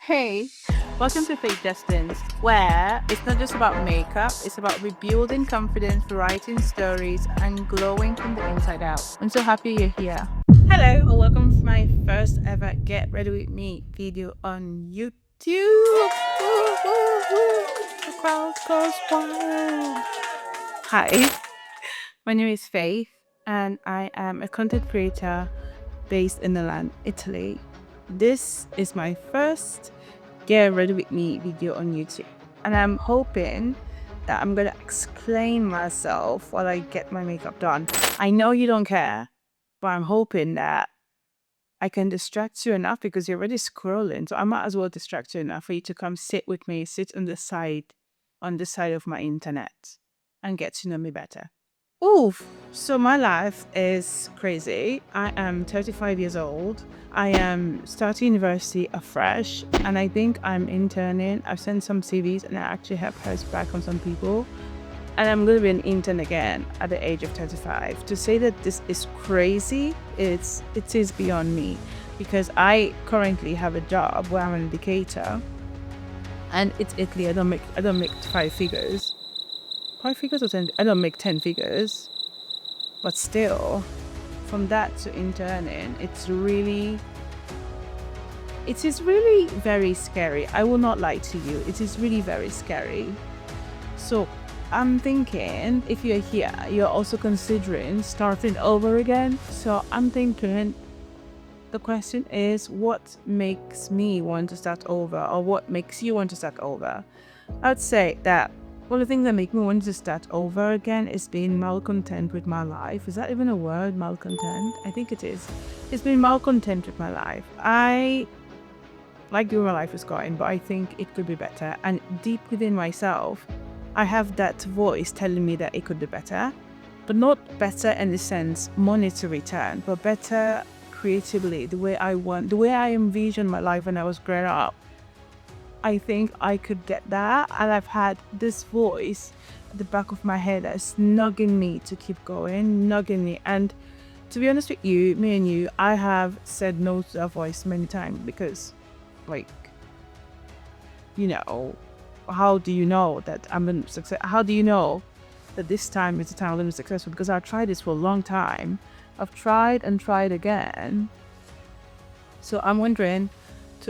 Hey, welcome to Fake Destins, where it's not just about makeup, it's about rebuilding confidence, writing stories, and glowing from the inside out. I'm so happy you're here. Hello, and welcome to my first ever Get Ready With Me video on YouTube. Woo, woo, woo. The crowd goes wild. Hi, my name is Faith, and I am a content creator based in Milan, Italy. This is my first Get Ready With Me video on YouTube. And I'm hoping that I'm going to explain myself while I get my makeup done. I know you don't care, but I'm hoping that I can distract you enough because you're already scrolling. So I might as well distract you enough for you to come sit with me, sit on the side of my internet and get to know me better. Oof. So my life is crazy. I am 35 years old. I am starting university afresh, and I think I'm interning. I've sent some CVs and I actually have heard back from some people. And I'm going to be an intern again at the age of 35. To say that this is crazy, it is beyond me, because I currently have a job where I'm an educator, and it's Italy. I don't make 5 figures. 5 figures or 10? I don't make 10 figures. But still, from that to interning, it is really very scary. I will not lie to you. It is really very scary. So I'm thinking, if you're here, you're also considering starting over again. So I'm thinking, the question is, what makes me want to start over, or what makes you want to start over? I'd say that one of the things that make me want to start over again is being malcontent with my life. Is that even a word, malcontent? I think it is. It's been malcontent with my life. I like the way my life is going, but I think it could be better. And deep within myself, I have that voice telling me that it could be better. But not better in the sense monetary return, but better creatively, the way I envisioned my life when I was growing up. I think I could get that, and I've had this voice at the back of my head that's nugging me to keep going, nugging me. And to be honest with you, me and you, I have said no to that voice many times because, how do you know that I'm going to succeed? How do you know that this time is the time I'm going to be successful? Because I've tried this for a long time. I've tried and tried again. So I'm wondering,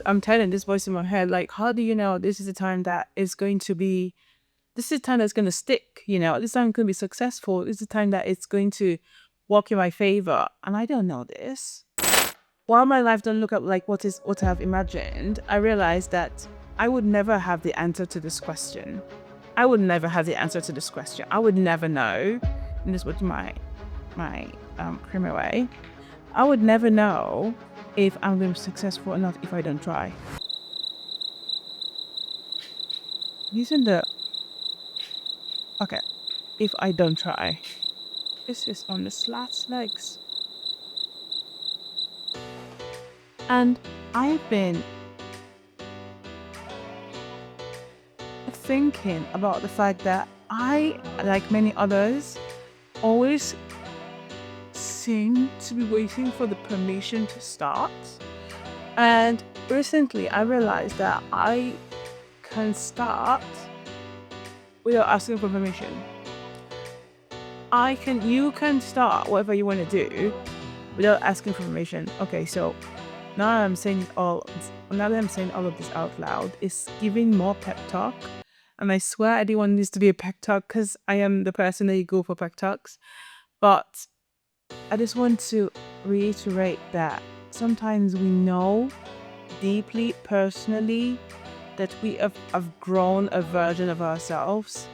I'm telling this voice in my head, how do you know this is the time that is going to be, this is the time that's going to stick, this time going to be successful, this is the time that it's going to work in my favor. And I don't know this. While my life don't look up like what I've imagined, I realized that I would never have the answer to this question. I would never have the answer to this question. I would never know, and this was my criminal way. I would never know if I'm going to be successful or not if I don't try. If I don't try. This is on the slat legs. And I've been thinking about the fact that I, like many others, always seem to be waiting for the permission to start. And recently I realized that I can start without asking for permission. You can start whatever you want to do without asking for permission. Okay, so now that I'm saying all of this out loud, it's giving more pep talk. And I swear I didn't want this to be a pep talk because I am the person that you go for pep talks. But I just want to reiterate that sometimes we know deeply, personally, that we have grown a version of ourselves,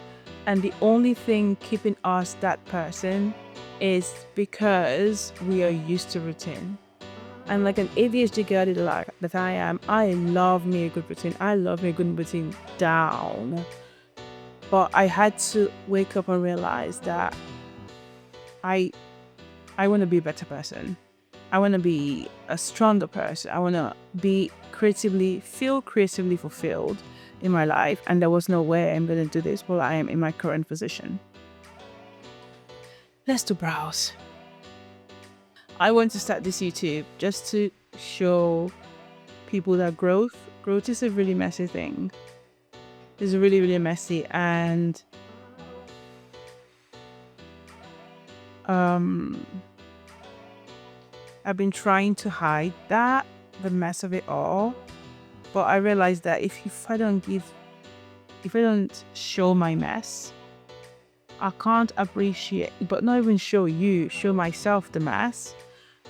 and the only thing keeping us that person is because we are used to routine. And like an ADHD girl that I am, I love me a good routine. I love me a good routine down. But I had to wake up and realize that I want to be a better person. I want to be a stronger person. I want to feel creatively fulfilled in my life. And there was no way I'm going to do this while I am in my current position. Let's do browse. I want to start this YouTube just to show people that growth growth is a really messy thing. It's really, really messy. And I've been trying to hide the mess of it all. But I realized that if I don't show my mess, I can't appreciate, but not even show myself the mess.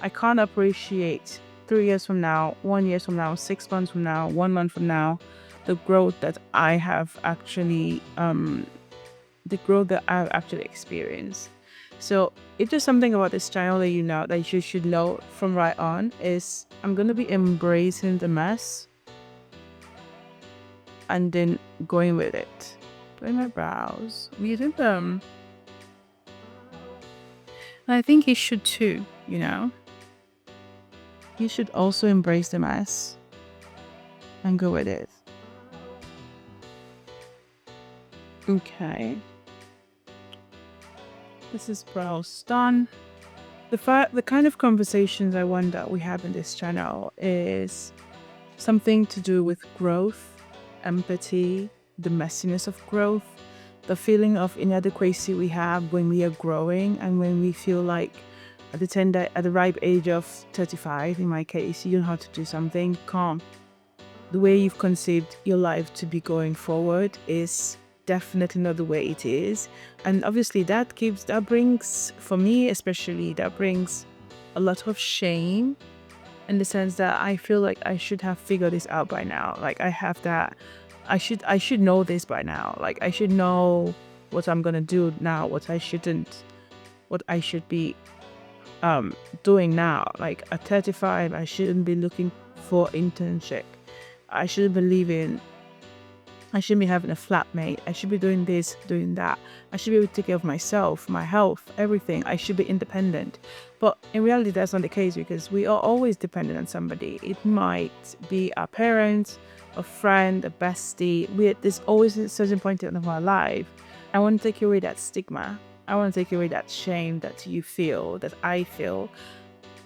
I can't appreciate 3 years from now, 1 year from now, 6 months from now, 1 month from now, the growth that I have actually, experienced. So it's just something about this channel that you should know from right on is I'm going to be embracing the mess and then going with it. Doing my brows, using them. And I think you should too, You should also embrace the mess and go with it. Okay. This is brows done. The kind of conversations I wonder we have in this channel is something to do with growth, empathy, the messiness of growth, the feeling of inadequacy we have when we are growing and when we feel like at the ripe age of 35, in my case, you know how to do something calm. The way you've conceived your life to be going forward is definitely not the way it is. And obviously that brings, for me especially, that brings a lot of shame in the sense that I feel like I should have figured this out by now. Like I should know this by now. Like I should know what I'm gonna do now, what I should be doing now. Like at 35, I shouldn't be looking for internship. I shouldn't be having a flatmate. I should be doing this, doing that. I should be able to take care of myself, my health, everything. I should be independent. But in reality, that's not the case because we are always dependent on somebody. It might be our parents, a friend, a bestie. There's always a certain point in our life. I want to take away that stigma. I want to take away that shame that you feel, that I feel.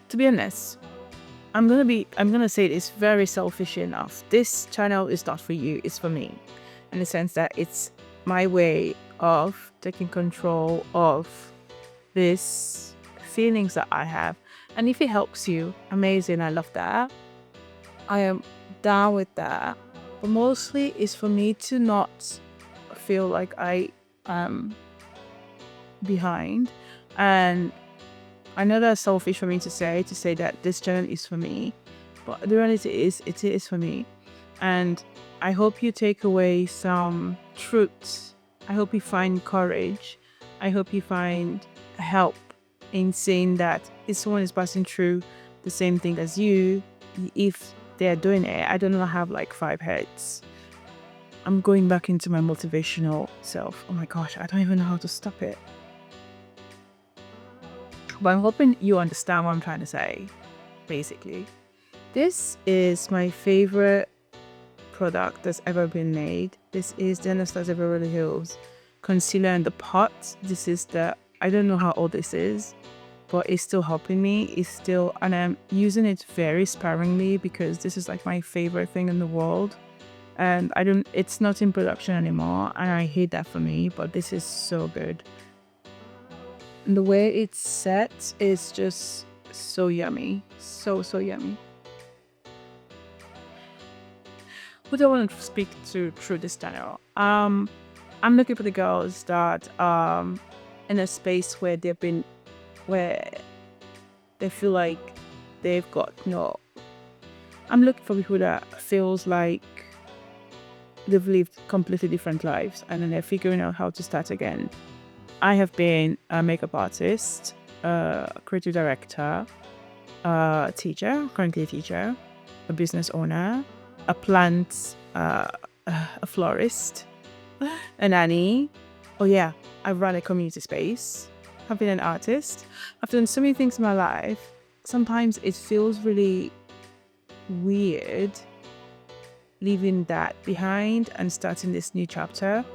To be honest, I'm gonna say it's very selfish enough. This channel is not for you, it's for me. In the sense that it's my way of taking control of these feelings that I have. And if it helps you, amazing, I love that. I am down with that. But mostly it's for me to not feel like I am behind. And I know that's selfish for me to say that this channel is for me, but the reality is it is for me. And I hope you take away some truths. I hope you find courage. I hope you find help in saying that if someone is passing through the same thing as you, if they're doing it, I don't know, have like 5 heads. I'm going back into my motivational self. Oh my gosh, I don't even know how to stop it. But I'm hoping you understand what I'm trying to say, basically. This is my favorite product that's ever been made. This is the Anastasia Beverly Hills concealer in the pot. I don't know how old this is, but it's still helping me. And I'm using it very sparingly because this is like my favorite thing in the world. And it's not in production anymore. And I hate that for me, but this is so good. And the way it's set is just so yummy. So yummy. Who do I want to speak to through this channel? I'm looking for the girls that in a space where they feel like they've got no. I'm looking for people that feels like they've lived completely different lives and then they're figuring out how to start again. I have been a makeup artist, a creative director, a teacher, currently a teacher, a business owner, a plant, a florist, a nanny. Oh yeah, I've run a community space. I've been an artist. I've done so many things in my life. Sometimes it feels really weird leaving that behind and starting this new chapter.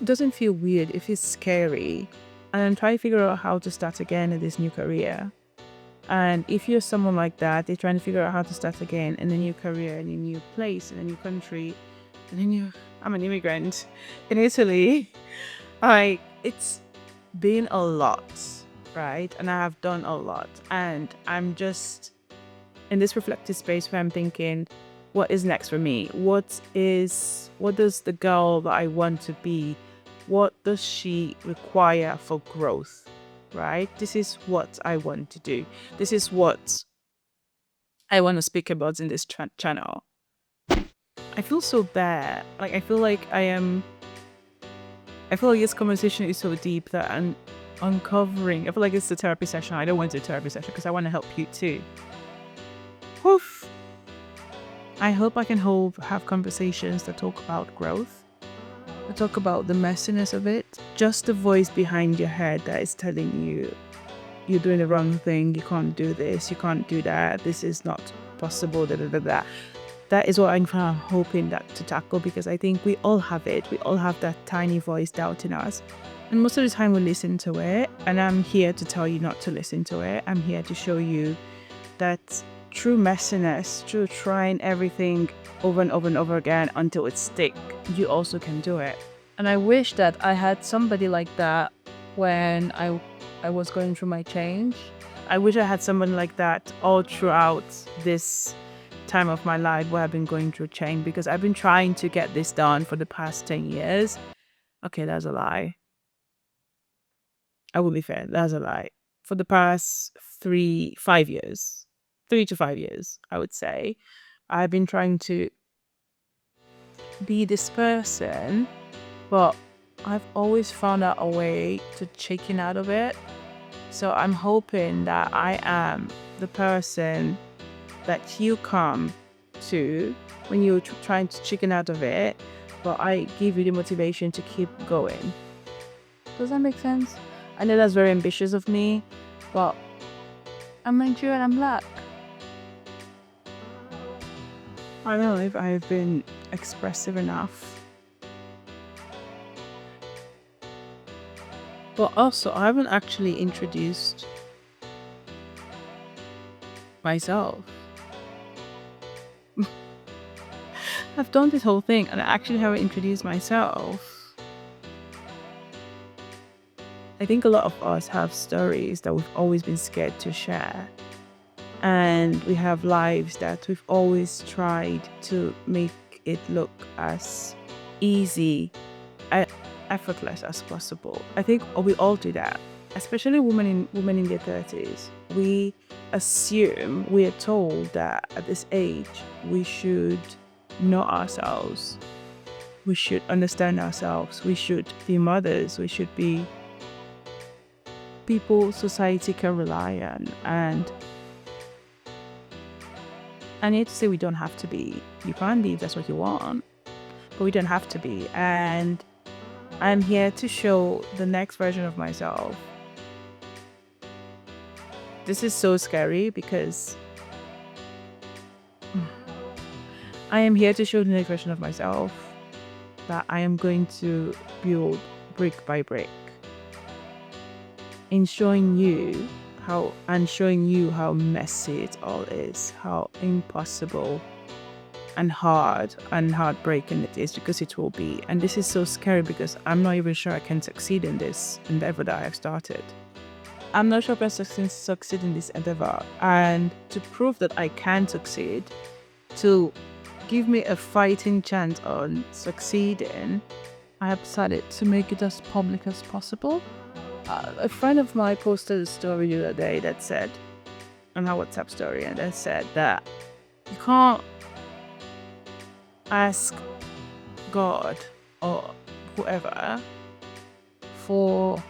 Doesn't feel weird, it feels scary. And I'm trying to figure out how to start again in this new career. And if you're someone like that, you're trying to figure out how to start again in a new career, in a new place, in a new country, I'm an immigrant in Italy. It's been a lot, right? And I have done a lot. And I'm just in this reflective space where I'm thinking, what is next for me? What does the girl that I want to be, what does she require for growth? Right? This is what I want to do. This is what I want to speak about in this channel. I feel so bad. Like, I feel like this conversation is so deep that I'm uncovering. I feel like it's a therapy session. I don't want to do a therapy session because I want to help you too. Woof. I hope I can have conversations that talk about growth, that talk about the messiness of it. Just the voice behind your head that is telling you you're doing the wrong thing, you can't do this, you can't do that, this is not possible, da da da da. That is what I'm kind of hoping to tackle, because I think we all have it. We all have that tiny voice doubting us. And most of the time we listen to it. And I'm here to tell you not to listen to it. I'm here to show you that through messiness, through trying everything over and over and over again until it sticks, you also can do it. And I wish that I had somebody like that when I was going through my change. I wish I had someone like that all throughout this time of my life where I've been going through change, because I've been trying to get this done for the past 10 years. Okay, that's a lie. I will be fair, that's a lie. For the past 3 to 5 years, I would say, I've been trying to be this person, but I've always found out a way to chicken out of it. So I'm hoping that I am the person that you come to when you're trying to chicken out of it, but I give you the motivation to keep going. Does that make sense? I know that's very ambitious of me, but I'm Nigerian, I'm black. I don't know if I've been expressive enough. But also, I haven't actually introduced myself. I've done this whole thing and I actually haven't introduced myself. I think a lot of us have stories that we've always been scared to share. And we have lives that we've always tried to make it look as easy and effortless as possible. I think we all do that, especially women in their 30s. We assume, we are told that at this age we should know ourselves, we should understand ourselves, we should be mothers, we should be people society can rely on. And I need to say, we don't have to be. You can be if that's what you want, but we don't have to be. And I'm here to show the next version of myself. This is so scary because I am here to show the next version of myself that I am going to build brick by brick, in showing you how messy it all is, how impossible and hard and heartbreaking it is, because it will be. And this is so scary because I'm not even sure I can succeed in this endeavor that I have started. I'm not sure if I succeed in this endeavor. And to prove that I can succeed, to give me a fighting chance on succeeding, I have decided to make it as public as possible. A friend of mine posted a story the other day that said, on her WhatsApp story, and that said that you can't ask God or whoever for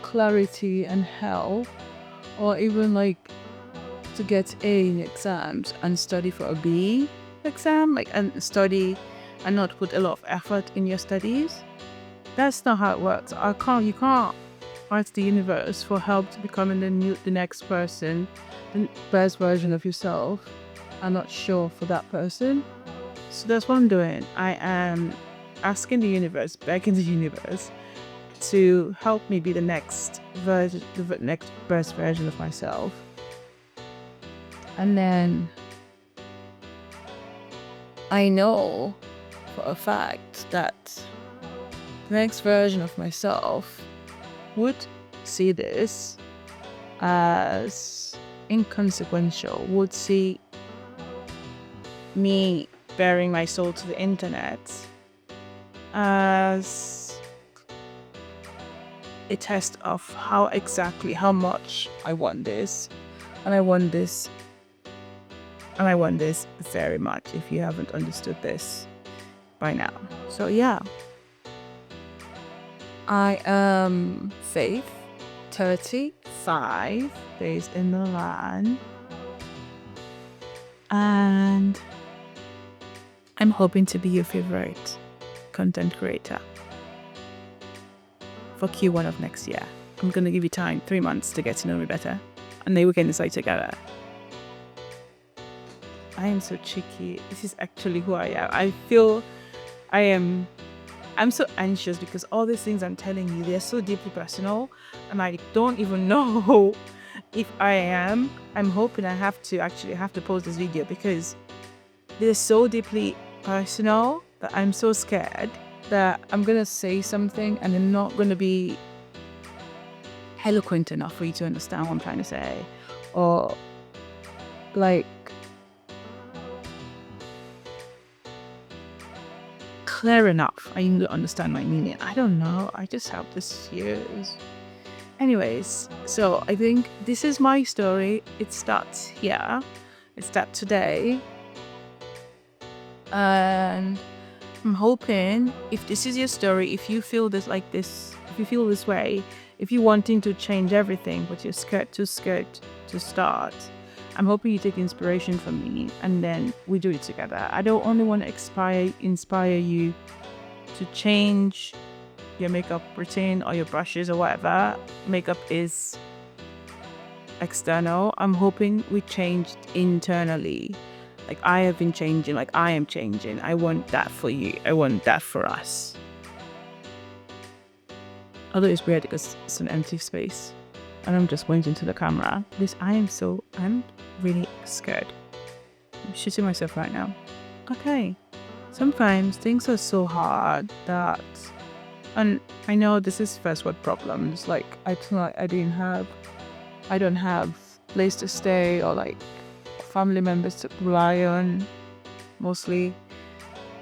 clarity and help, or even like to get A in exams and study for a B exam, and study and not put a lot of effort in your studies. That's not how it works. You can't ask the universe for help to becoming the next person, the best version of yourself. I'm not sure for that person. So that's what I'm doing. I am asking the universe, begging the universe to help me be the next version, the next best version of myself. And then I know for a fact that the next version of myself would see this as inconsequential, would see me bearing my soul to the internet as a test of how much I want this. And I want this. And I want this very much, if you haven't understood this by now. So yeah. I am Faith, 35, based in Milan. And I'm hoping to be your favorite content creator for Q1 of next year. I'm going to give you time, 3 months, to get to know me better. And then we can decide together. I am so cheeky. This is actually who I am. I feel I'm so anxious because all these things I'm telling you, they're so deeply personal. And I don't even know if I am. I'm hoping I have to post this video because they're so deeply personal that I'm so scared that I'm going to say something and I'm not going to be eloquent enough for you to understand what I'm trying to say. Or like clear enough. I need to understand my meaning. I don't know. I just have this fears. Anyways, so I think this is my story. It starts here. It starts today. And I'm hoping if this is your story, if you feel this way, if you're wanting to change everything, but you're scared to start, I'm hoping you take inspiration from me and then we do it together. I don't only want to inspire you to change your makeup routine or your brushes or whatever. Makeup is external. I'm hoping we changed internally. Like I have been changing, like I am changing. I want that for you. I want that for us. Although it's weird because it's an empty space and I'm just pointing to the camera. I'm really scared. I'm shooting myself right now. Okay. Sometimes things are so hard that, and I know this is first world problems. Like I don't have place to stay or like family members to rely on mostly.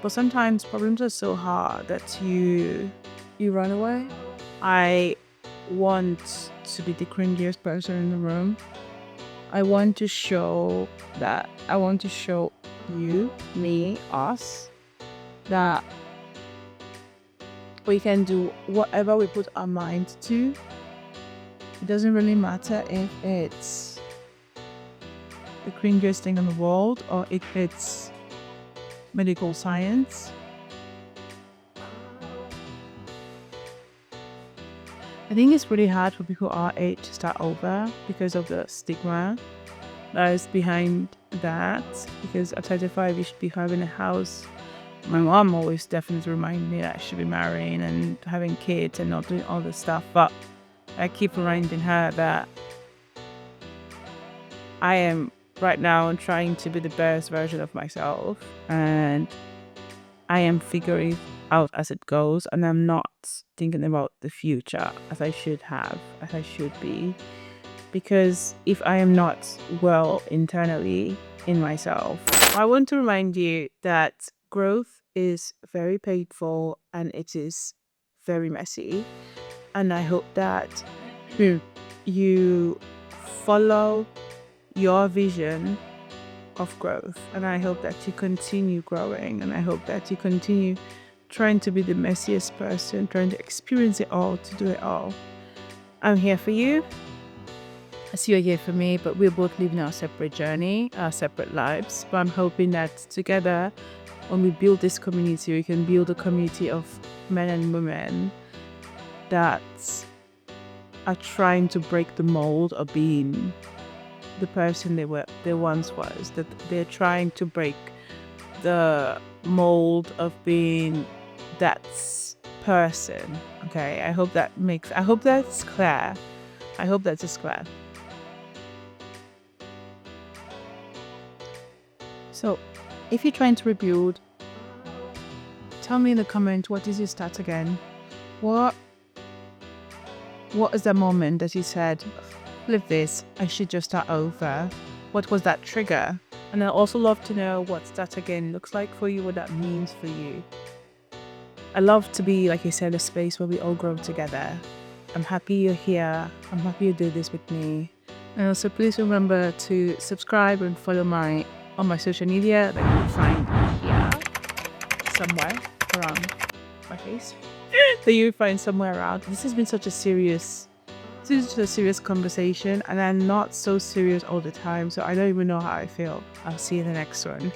But sometimes problems are so hard that you run away. I want to be the cringiest person in the room. I want to show you, me, us, that we can do whatever we put our mind to. It doesn't really matter if it's the cringiest thing in the world or if it's medical science. I think it's really hard for people our age to start over because of the stigma that is behind that. Because at 35, you should be having a house. My mom always definitely reminded me that I should be marrying and having kids and not doing all this stuff. But I keep reminding her that I am right now trying to be the best version of myself. And I am figuring out as it goes, and I'm not thinking about the future as I should be, because if I am not well internally in myself, I want to remind you that growth is very painful and it is very messy, and I hope that you follow your vision of growth, and I hope that you continue growing, and I hope that you continue trying to be the messiest person, trying to experience it all, to do it all. I'm here for you as you are here for me, but we're both living our separate journey, our separate lives. But I'm hoping that together, when we build this community, we can build a community of men and women that are trying to break the mold of being the person they once was, that they're trying to break the mold of being that person. Okay, I hope that's clear. I hope that is clear. So if you're trying to rebuild, tell me in the comment, what is your start again? What is the moment that you said, flip this, I should just start over? What was that trigger? And I also love to know what start again looks like for you, what that means for you. I love to be, like I said, a space where we all grow together. I'm happy you're here. I'm happy you do this with me. And also please remember to subscribe and follow on my social media that you can find here somewhere around my face. That you find somewhere around. This has been such a serious conversation, and I'm not so serious all the time, so I don't even know how I feel. I'll see you in the next one.